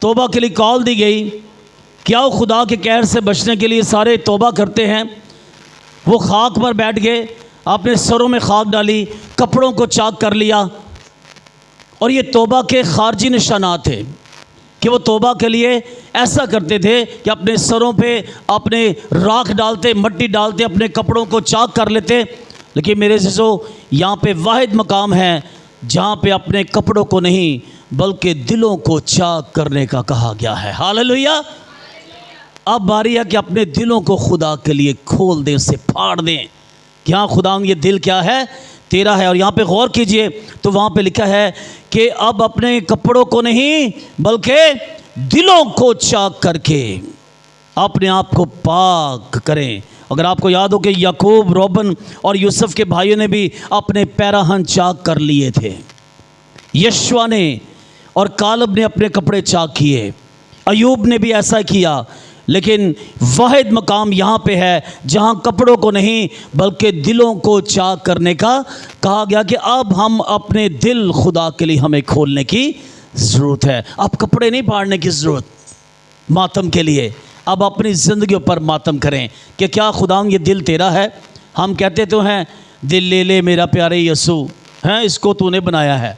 توبہ کے لیے کال دی گئی، کیا وہ خدا کے قہر سے بچنے کے لیے سارے توبہ کرتے ہیں؟ وہ خاک پر بیٹھ گئے، اپنے سروں میں خاک ڈالی، کپڑوں کو چاک کر لیا، اور یہ توبہ کے خارجی نشانات تھے کہ وہ توبہ کے لیے ایسا کرتے تھے کہ اپنے سروں پہ اپنے راکھ ڈالتے، مٹی ڈالتے، اپنے کپڑوں کو چاک کر لیتے۔ لیکن میرے عزیزو، یہاں پہ واحد مقام ہے جہاں پہ اپنے کپڑوں کو نہیں بلکہ دلوں کو چاک کرنے کا کہا گیا ہے۔ ہاللیلویہ۔ اب باری ہے کہ اپنے دلوں کو خدا کے لیے کھول دیں، اسے پھاڑ دیں کہ ہاں خدا یہ دل کیا ہے؟ تیرا ہے۔ اور یہاں پہ غور کیجئے تو وہاں پہ لکھا ہے کہ اب اپنے کپڑوں کو نہیں بلکہ دلوں کو چاک کر کے اپنے آپ کو پاک کریں۔ اگر آپ کو یاد ہو کہ یعقوب، روبن اور یوسف کے بھائیوں نے بھی اپنے پیراہن چاک کر لیے تھے، یشوع نے اور کالب نے اپنے کپڑے چاک کیے، ایوب نے بھی ایسا کیا۔ لیکن واحد مقام یہاں پہ ہے جہاں کپڑوں کو نہیں بلکہ دلوں کو چاک کرنے کا کہا گیا کہ اب ہم اپنے دل خدا کے لیے ہمیں کھولنے کی ضرورت ہے۔ اب کپڑے نہیں پھاڑنے کی ضرورت ماتم کے لیے، اب اپنی زندگیوں پر ماتم کریں کہ کیا خدا یہ دل تیرا ہے؟ ہم کہتے تو ہیں دل لے لے میرا پیارے یسوع، ہیں اس کو تو نے بنایا ہے،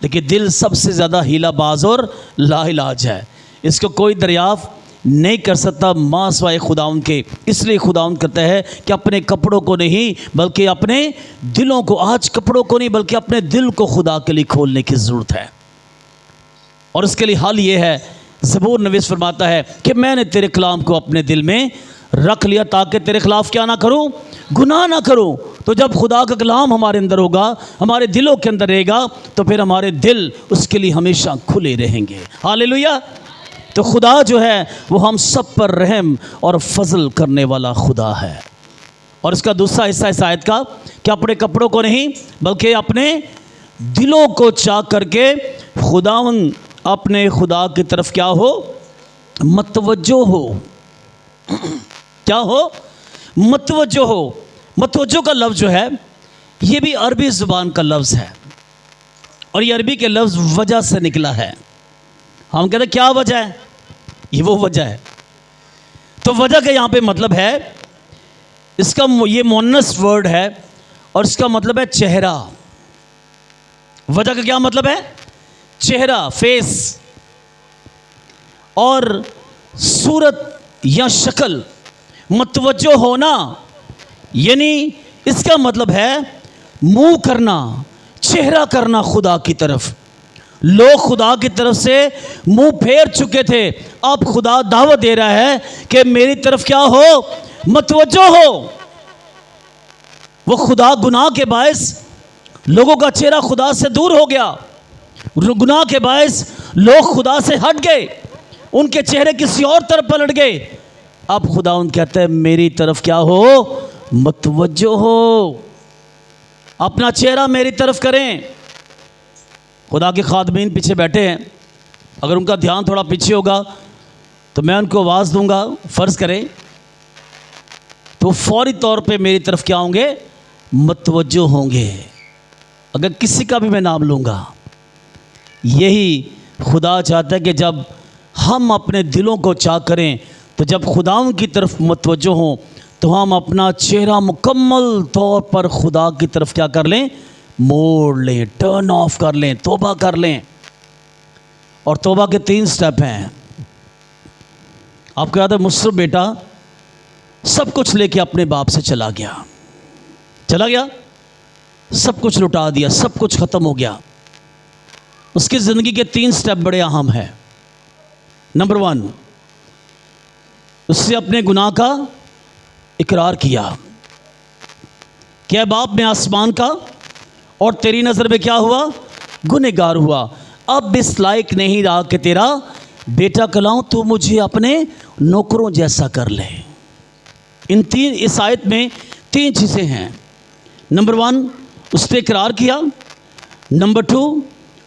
لیکن دل سب سے زیادہ ہیلا باز اور لا علاج ہے، اس کو کوئی دریافت نہیں کر سکتا ماں سوائے خداوند کے۔ اس لیے خداوند کہتا ہے کہ اپنے کپڑوں کو نہیں بلکہ اپنے دلوں کو، آج کپڑوں کو نہیں بلکہ اپنے دل کو خدا کے لیے کھولنے کی ضرورت ہے۔ اور اس کے لیے حل یہ ہے، زبور نویس فرماتا ہے کہ میں نے تیرے کلام کو اپنے دل میں رکھ لیا تاکہ تیرے خلاف کیا نہ کروں؟ گناہ نہ کروں۔ تو جب خدا کا کلام ہمارے اندر ہوگا، ہمارے دلوں کے اندر رہے گا، تو پھر ہمارے دل اس کے لیے ہمیشہ کھلے رہیں گے۔ ہاللیلویہ۔ تو خدا جو ہے وہ ہم سب پر رحم اور فضل کرنے والا خدا ہے۔ اور اس کا دوسرا حصہ اس آیت کا کہ اپنے کپڑوں کو نہیں بلکہ اپنے دلوں کو چاک کر کے خداوند اپنے خدا کی طرف کیا ہو؟ متوجہ ہو۔ کیا ہو؟ متوجہ ہو۔ متوجہ کا لفظ جو ہے یہ بھی عربی زبان کا لفظ ہے، اور یہ عربی کے لفظ وجہ سے نکلا ہے۔ ہم کہتے ہیں کیا وجہ ہے؟ یہ وہ وجہ ہے۔ تو وجہ کا یہاں پہ مطلب ہے، اس کا یہ مؤنث ورڈ ہے اور اس کا مطلب ہے چہرہ۔ وجہ کا کیا مطلب ہے؟ چہرہ، فیس، اور صورت یا شکل۔ متوجہ ہونا یعنی اس کا مطلب ہے منہ کرنا، چہرہ کرنا خدا کی طرف۔ لوگ خدا کی طرف سے منہ پھیر چکے تھے، اب خدا دعوت دے رہا ہے کہ میری طرف کیا ہو؟ متوجہ ہو۔ وہ خدا گناہ کے باعث لوگوں کا چہرہ خدا سے دور ہو گیا، گناہ کے باعث لوگ خدا سے ہٹ گئے، ان کے چہرے کسی اور طرف پلٹ گئے۔ اب خدا ان کہتا ہے میری طرف کیا ہو؟ متوجہ ہو، اپنا چہرہ میری طرف کریں۔ خدا کے خادمین پیچھے بیٹھے ہیں، اگر ان کا دھیان تھوڑا پیچھے ہوگا تو میں ان کو آواز دوں گا، فرض کریں تو فوری طور پہ میری طرف کیا ہوں گے؟ متوجہ ہوں گے۔ اگر کسی کا بھی میں نام لوں گا، یہی خدا چاہتا ہے کہ جب ہم اپنے دلوں کو چاک کریں تو جب خداوند کی طرف متوجہ ہوں تو ہم اپنا چہرہ مکمل طور پر خدا کی طرف کیا کر لیں؟ موڑ لیں، ٹرن آف کر لیں، توبہ کر لیں۔ اور توبہ کے 3 سٹیپ ہیں۔ آپ کو یاد ہے مصر بیٹا سب کچھ لے کے اپنے باپ سے چلا گیا، سب کچھ لٹا دیا، سب کچھ ختم ہو گیا۔ اس کی زندگی کے 3 سٹیپ بڑے اہم ہیں۔ نمبر 1، اس نے اپنے گناہ کا اقرار کیا کہ اے باپ میں آسمان کا اور تیری نظر میں کیا ہوا؟ گنہگار ہوا، اب اس لائق نہیں رہا کہ تیرا بیٹا کہلاؤں، تو مجھے اپنے نوکروں جیسا کر لے۔ اس آیت میں 3 چیزیں ہیں۔ نمبر 1، اس نے اقرار کیا۔ نمبر 2،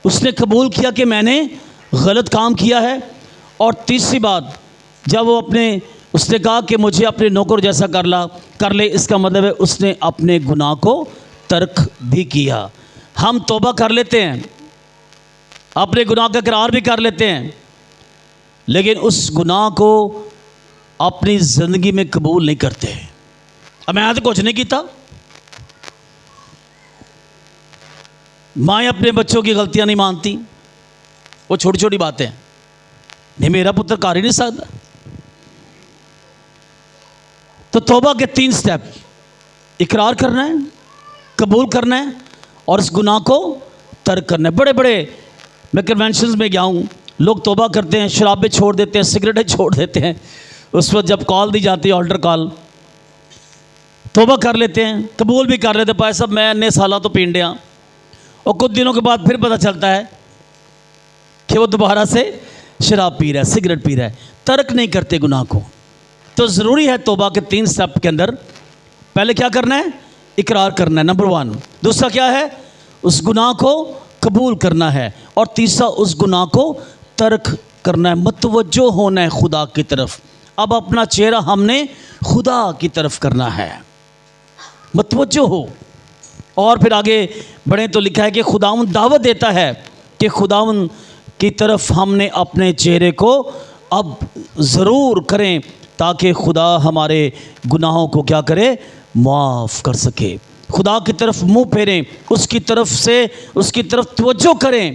اس نے قبول کیا کہ میں نے غلط کام کیا ہے۔ اور تیسری بات، جب وہ اس نے کہا کہ مجھے اپنے نوکر جیسا کر لے، اس کا مطلب ہے اس نے اپنے گناہ کو ترک بھی کیا۔ ہم توبہ کر لیتے ہیں، اپنے گناہ کا اقرار بھی کر لیتے ہیں، لیکن اس گناہ کو اپنی زندگی میں قبول نہیں کرتے۔ اب میں تو کچھ نہیں کیتا، مائیں اپنے بچوں کی غلطیاں نہیں مانتی، وہ چھوٹی چھوٹی باتیں، نہیں میرا پتر کر ہی نہیں سکتا۔ تو توبہ کے 3 سٹیپ، اقرار کرنا ہے، قبول کرنا ہے، اور اس گناہ کو ترک کرنا ہے۔ بڑے بڑے میں کنونشنز میں گیا ہوں، لوگ توبہ کرتے ہیں، شرابیں چھوڑ دیتے ہیں، سگریٹیں چھوڑ دیتے ہیں، اس وقت جب کال دی جاتی ہے آلٹر کال، توبہ کر لیتے ہیں، قبول بھی کر لیتے ہیں، بھائی صاحب میں اتنے سالہ تو پینڈیا، اور کچھ دنوں کے بعد پھر پتہ چلتا ہے کہ وہ دوبارہ سے شراب پی رہا ہے، سگریٹ پی رہا ہے، ترک نہیں کرتے گناہ کو۔ تو ضروری ہے توبہ کے 3 سٹیپ کے اندر پہلے کیا کرنا ہے؟ اقرار کرنا ہے، نمبر 1۔ دوسرا کیا ہے؟ اس گناہ کو قبول کرنا ہے، اور تیسرا اس گناہ کو ترک کرنا ہے، متوجہ ہونا ہے خدا کی طرف۔ اب اپنا چہرہ ہم نے خدا کی طرف کرنا ہے، متوجہ ہو۔ اور پھر آگے بڑھیں تو لکھا ہے کہ خداوند دعوت دیتا ہے کہ خداوند کی طرف ہم نے اپنے چہرے کو اب ضرور کریں، تاکہ خدا ہمارے گناہوں کو کیا کرے؟ معاف کر سکے۔ خدا کی طرف منہ پھیریں، اس کی طرف توجہ کریں،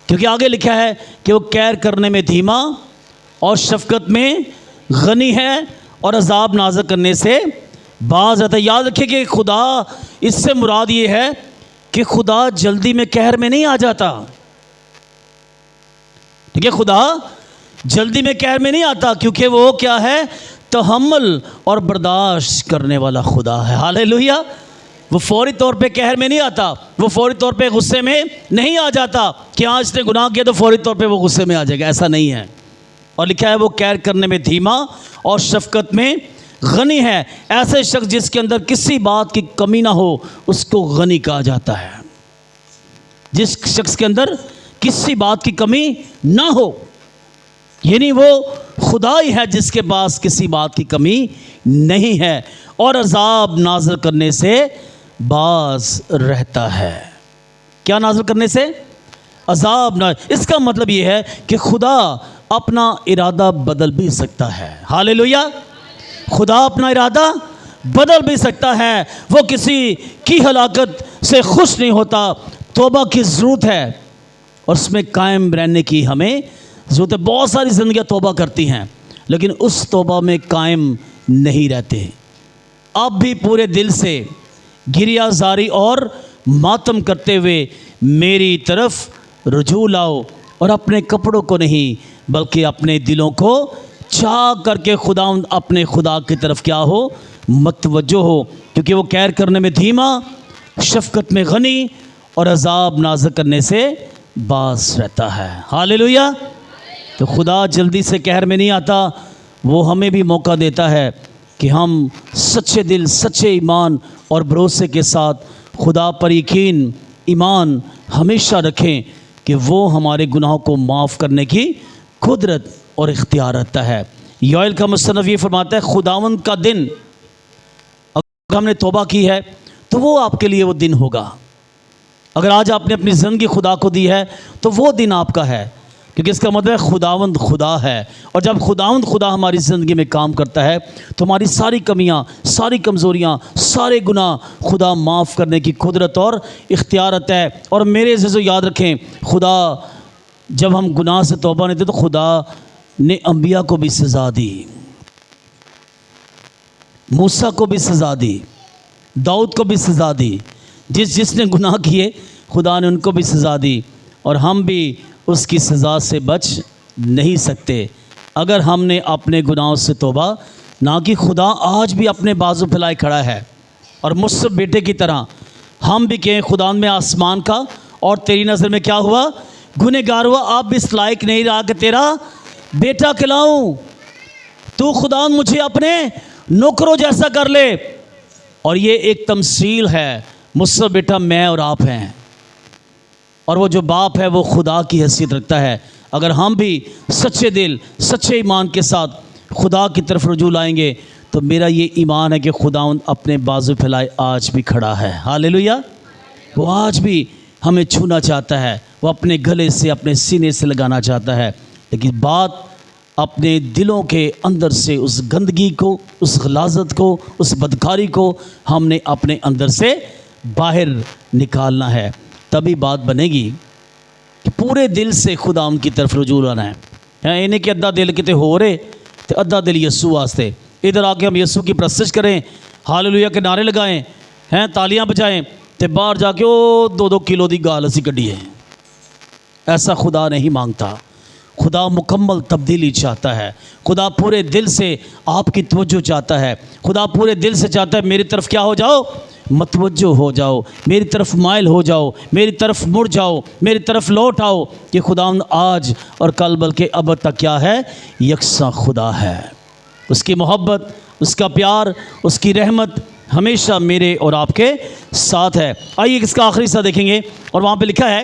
کیونکہ آگے لکھا ہے کہ وہ کیر کرنے میں دھیما اور شفقت میں غنی ہے، اور عذاب نازل کرنے سے باز آتا ہے۔ یاد رکھیں کہ خدا، اس سے مراد یہ ہے کہ خدا جلدی میں قہر میں نہیں آ جاتا، ٹھیک ہے؟ خدا جلدی میں قہر میں نہیں آتا، کیونکہ وہ کیا ہے؟ تحمل اور برداشت کرنے والا خدا ہے۔ ہاللیلویہ۔ وہ فوری طور پہ قہر میں نہیں آتا، وہ فوری طور پہ غصے میں نہیں آ جاتا کہ ہاں اس نے گناہ کیا تو فوری طور پہ وہ غصے میں آ جائے گا، ایسا نہیں ہے۔ اور لکھا ہے وہ کیر کرنے میں دھیما اور شفقت میں غنی ہے۔ ایسے شخص جس کے اندر کسی بات کی کمی نہ ہو، اس کو غنی کہا جاتا ہے۔ جس شخص کے اندر کسی بات کی کمی نہ ہو، یعنی وہ خدا ہی ہے جس کے پاس کسی بات کی کمی نہیں ہے، اور عذاب نازل کرنے سے باز رہتا ہے۔ کیا نازل کرنے سے؟ عذاب نازل۔ اس کا مطلب یہ ہے کہ خدا اپنا ارادہ بدل بھی سکتا ہے۔ ہاللیلویہ۔ خدا اپنا ارادہ بدل بھی سکتا ہے، وہ کسی کی ہلاکت سے خوش نہیں ہوتا۔ توبہ کی ضرورت ہے، اور اس میں قائم رہنے کی ہمیں ضرورت ہے۔ بہت ساری زندگیاں توبہ کرتی ہیں، لیکن اس توبہ میں قائم نہیں رہتے۔ اب بھی پورے دل سے گریہ زاری اور ماتم کرتے ہوئے میری طرف رجوع لاؤ، اور اپنے کپڑوں کو نہیں بلکہ اپنے دلوں کو چاک کر کے خداوند اپنے خدا کی طرف کیا ہو؟ متوجہ ہو، کیونکہ وہ کیر کرنے میں دھیما، شفقت میں غنی، اور عذاب نازل کرنے سے باز رہتا ہے۔ ہاللیلویہ۔ تو خدا جلدی سے قہر میں نہیں آتا، وہ ہمیں بھی موقع دیتا ہے کہ ہم سچے دل، سچے ایمان اور بھروسے کے ساتھ خدا پر یقین، ایمان ہمیشہ رکھیں کہ وہ ہمارے گناہوں کو معاف کرنے کی قدرت اور اختیار رکھتا ہے۔ یوئیل کا مصنف یہ فرماتا ہے خداوند کا دن، اگر ہم نے توبہ کی ہے تو وہ آپ کے لیے وہ دن ہوگا۔ اگر آج آپ نے اپنی زندگی خدا کو دی ہے تو وہ دن آپ کا ہے، کیونکہ اس کا مطلب ہے خداوند خدا ہے، اور جب خداوند خدا ہماری زندگی میں کام کرتا ہے تو ہماری ساری کمیاں، ساری کمزوریاں، سارے گناہ خدا معاف کرنے کی قدرت اور اختیار رکھتا ہے۔ اور میرے عزیزو یاد رکھیں، خدا جب ہم گناہ سے توبہ نہیں دیتے تو خدا نے انبیاء کو بھی سزا دی، موسیٰ کو بھی سزا دی، داؤد کو بھی سزا دی، جس نے گناہ کیے خدا نے ان کو بھی سزا دی، اور ہم بھی اس کی سزا سے بچ نہیں سکتے اگر ہم نے اپنے گناہوں سے توبہ نہ کی۔ خدا آج بھی اپنے بازو پھیلائے کھڑا ہے، اور مصر بیٹے کی طرح ہم بھی کہیں خدا میں آسمان کا اور تیری نظر میں کیا ہوا؟ گنہگار ہوا، آپ بھی اس لائق نہیں رہا کہ تیرا بیٹا کہلاؤں، تو خدا مجھے اپنے نوکروں جیسا کر لے۔ اور یہ ایک تمثیل ہے، مصر بیٹا میں اور آپ ہیں، اور وہ جو باپ ہے وہ خدا کی حیثیت رکھتا ہے۔ اگر ہم بھی سچے دل، سچے ایمان کے ساتھ خدا کی طرف رجوع لائیں گے تو میرا یہ ایمان ہے کہ خداوند اپنے بازو پھیلائے آج بھی کھڑا ہے۔ ہاللیلویہ۔ وہ آج بھی ہمیں چھونا چاہتا ہے، وہ اپنے گلے سے اپنے سینے سے لگانا چاہتا ہے، لیکن بات اپنے دلوں کے اندر سے اس گندگی کو، اس غلاظت کو، اس بدکاری کو ہم نے اپنے اندر سے باہر نکالنا ہے، تبھی بات بنے گی کہ پورے دل سے خدا ان کی طرف رجوع لانا ہے۔ انہیں کہ ادھا دل کتے ہو رہے تو ادھا دل یسوع واسطے، ادھر آ کے ہم یسوع کی پرستش کریں، ہاللویا کے نعرے لگائیں، تالیاں بجائیں، تے باہر جا کے وہ 2-2 کلو دی گال اسی کڈیے۔ ایسا خدا نہیں مانگتا۔ خدا مکمل تبدیلی چاہتا ہے، خدا پورے دل سے آپ کی توجہ چاہتا ہے، خدا پورے دل سے چاہتا ہے میری طرف کیا ہو جاؤ، متوجہ ہو جاؤ، میری طرف مائل ہو جاؤ، میری طرف مڑ جاؤ، میری طرف لوٹ آؤ کہ خدا آج اور کل بلکہ اب تک کیا ہے، یکساں خدا ہے۔ اس کی محبت، اس کا پیار، اس کی رحمت ہمیشہ میرے اور آپ کے ساتھ ہے۔ آئیے اس کا آخری حصہ دیکھیں گے، اور وہاں پہ لکھا ہے،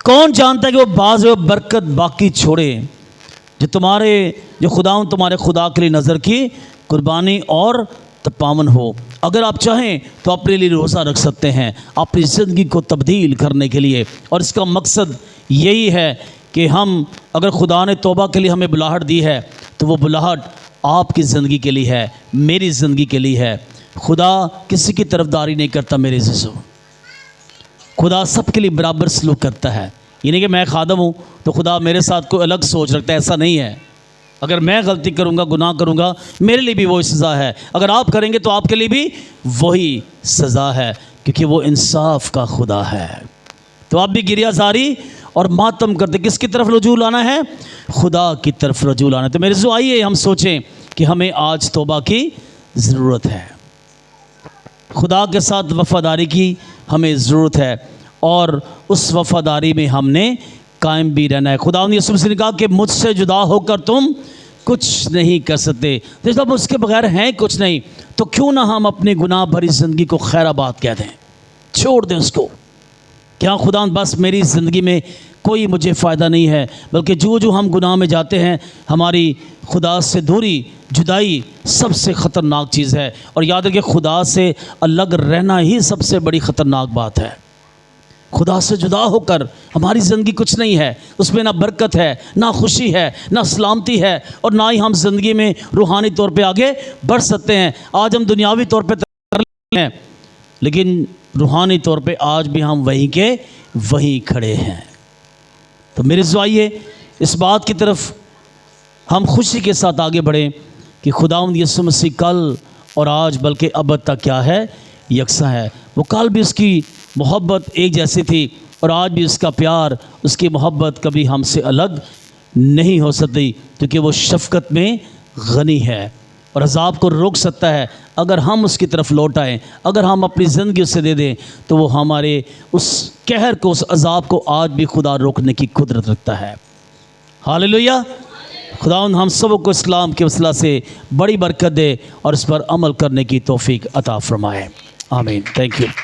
کون جانتا ہے کہ وہ باز و برکت باقی چھوڑے جو تمہارے خدا کے لیے نظر کی قربانی اور تپاون ہو۔ اگر آپ چاہیں تو اپنے لیے روزہ رکھ سکتے ہیں اپنی زندگی کو تبدیل کرنے کے لیے، اور اس کا مقصد یہی ہے کہ اگر خدا نے توبہ کے لیے ہمیں بلاہٹ دی ہے تو وہ بلاہٹ آپ کی زندگی کے لیے ہے، میری زندگی کے لیے ہے۔ خدا کسی کی طرفداری نہیں کرتا میرے عزیزو، خدا سب کے لیے برابر سلوک کرتا ہے۔ یہ نہیں کہ میں خادم ہوں تو خدا میرے ساتھ کوئی الگ سوچ رکھتا ہے، ایسا نہیں ہے۔ اگر میں غلطی کروں گا، گناہ کروں گا، میرے لیے بھی وہی سزا ہے، اگر آپ کریں گے تو آپ کے لیے بھی وہی سزا ہے، کیونکہ وہ انصاف کا خدا ہے۔ تو آپ بھی گریہ زاری اور ماتم کرتے کس کی طرف رجوع لانا ہے؟ خدا کی طرف رجوع لانا ہے۔ تو میرے سو آئیے ہم سوچیں کہ ہمیں آج توبہ کی ضرورت ہے، خدا کے ساتھ وفاداری کی ہمیں ضرورت ہے، اور اس وفاداری میں ہم نے قائم بھی رہنا ہے۔ خدا نے یسوع سے کہا کہ مجھ سے جدا ہو کر تم کچھ نہیں کر سکتے، جب اس کے بغیر ہیں کچھ نہیں، تو کیوں نہ ہم اپنی گناہ بھری زندگی کو خیر آباد کہہ دیں، چھوڑ دیں اس کو۔ کیا خدا بس میری زندگی میں کوئی مجھے فائدہ نہیں ہے، بلکہ جو ہم گناہ میں جاتے ہیں ہماری خدا سے دوری، جدائی سب سے خطرناک چیز ہے، اور یاد رکھیں خدا سے الگ رہنا ہی سب سے بڑی خطرناک بات ہے۔ خدا سے جدا ہو کر ہماری زندگی کچھ نہیں ہے، اس میں نہ برکت ہے، نہ خوشی ہے، نہ سلامتی ہے، اور نہ ہی ہم زندگی میں روحانی طور پہ آگے بڑھ سکتے ہیں۔ آج ہم دنیاوی طور پہ ترقی ہیں، لیکن روحانی طور پہ آج بھی ہم وہیں کھڑے ہیں۔ تو میرے آئیے اس بات کی طرف ہم خوشی کے ساتھ آگے بڑھیں کہ خداوند یسوع مسیح کل اور آج بلکہ اب تک کیا ہے، یکساں ہے۔ وہ کل بھی اس کی محبت ایک جیسی تھی، اور آج بھی اس کا پیار، اس کی محبت کبھی ہم سے الگ نہیں ہو سکتی، کیونکہ وہ شفقت میں غنی ہے اور عذاب کو روک سکتا ہے۔ اگر ہم اس کی طرف لوٹ آئیں، اگر ہم اپنی زندگی اسے دے دیں، تو وہ ہمارے اس قہر کو، اس عذاب کو آج بھی خدا روکنے کی قدرت رکھتا ہے۔ ہاللویا۔ خداوند ہم سب کو اسلام کے وسیلہ سے بڑی برکت دے اور اس پر عمل کرنے کی توفیق عطا فرمائے۔ آمین۔ Thank you.